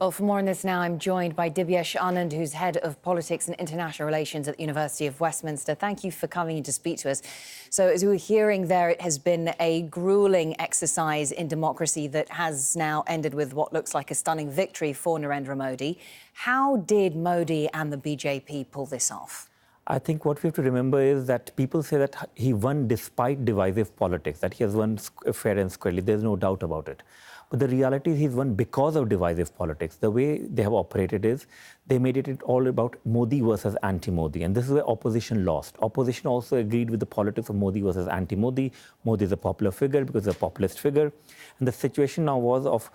Well, for more on this now, I'm joined by Dibyesh Anand, who's Head of Politics and International Relations at the University of Westminster. Thank you for coming in to speak to us. So, as we were hearing there, it has been a gruelling exercise in democracy that has now ended with what looks like a stunning victory for Narendra Modi. How did Modi and the BJP pull this off? I think what we have to remember is that people say that he won despite divisive politics, that he has won fair and squarely. There's no doubt about it. But the reality is he's won because of divisive politics. The way they have operated is they made it all about Modi versus anti-Modi. And this is where opposition lost. Opposition also agreed with the politics of Modi versus anti-Modi. Modi is a popular figure because he's a populist figure. And the situation now was of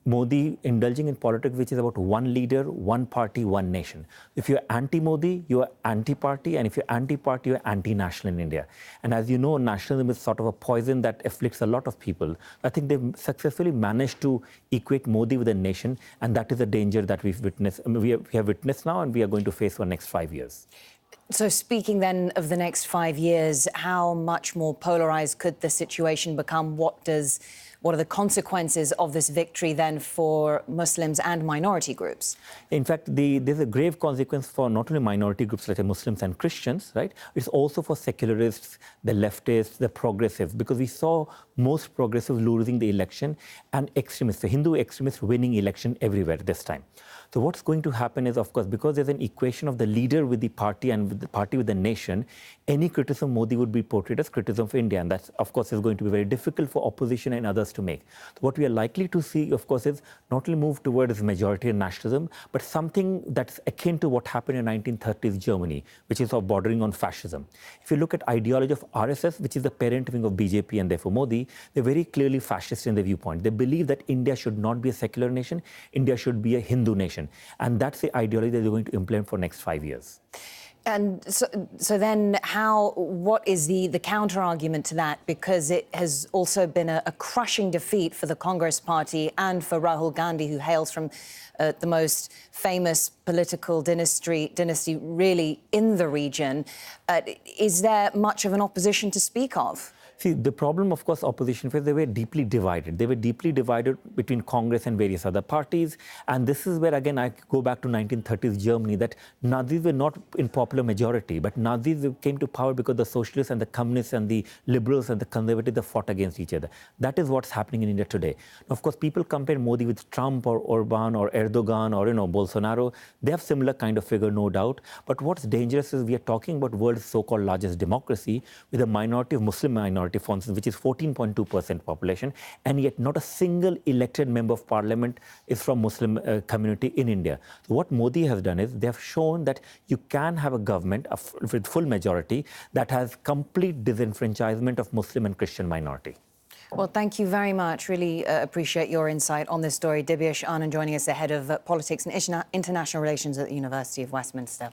Modi indulging in politics which is about one leader, one party, one nation. If you're anti-Modi, you're anti-party, and if you're anti-party, you're anti-national in India. And as you know, nationalism is sort of a poison that afflicts a lot of people. I think they've successfully managed to equate Modi with a nation, and that is a danger that we have witnessed now and we are going to face for the next 5 years. So speaking then of the next 5 years, how much more polarised could the situation become? What are the consequences of this victory then for Muslims and minority groups? In fact, there's a grave consequence for not only minority groups like Muslims and Christians, right? It's also for secularists, the leftists, the progressives, because we saw most progressives losing the election and extremists, the Hindu extremists winning election everywhere this time. So what's going to happen is, of course, because there's an equation of the leader with the party and with the party with the nation, any criticism of Modi would be portrayed as criticism of India. And that, of course, is going to be very difficult for opposition and others to make. So what we are likely to see, of course, is not only move towards majority nationalism, but something that's akin to what happened in 1930s Germany, which is bordering on fascism. If you look at ideology of RSS, which is the parent wing of BJP and therefore Modi, they're very clearly fascist in their viewpoint. They believe that India should not be a secular nation, India should be a Hindu nation. And that's the ideology that they're going to implement for the next 5 years. And so then what is the counter-argument to that? Because it has also been a crushing defeat for the Congress party and for Rahul Gandhi, who hails from the most famous political dynasty really in the region. Is there much of an opposition to speak of? See, the problem, of course, opposition was they were deeply divided. They were deeply divided between Congress and various other parties. And this is where, again, I go back to 1930s Germany, that Nazis were not in popular majority, but Nazis came to power because the socialists and the communists and the liberals and the conservatives fought against each other. That is what's happening in India today. Now, of course, people compare Modi with Trump or Orban or Erdogan or, Bolsonaro. They have similar kind of figure, no doubt. But what's dangerous is we are talking about world's so-called largest democracy with a minority of Muslim minority, for instance, which is 14.2% population, and yet not a single elected member of parliament is from Muslim community in India. So what Modi has done is they have shown that you can have a government with full majority that has complete disenfranchisement of Muslim and Christian minority. Well, thank you very much. Really appreciate your insight on this story. Dibyesh Anand joining us, the Head of Politics and International Relations at the University of Westminster.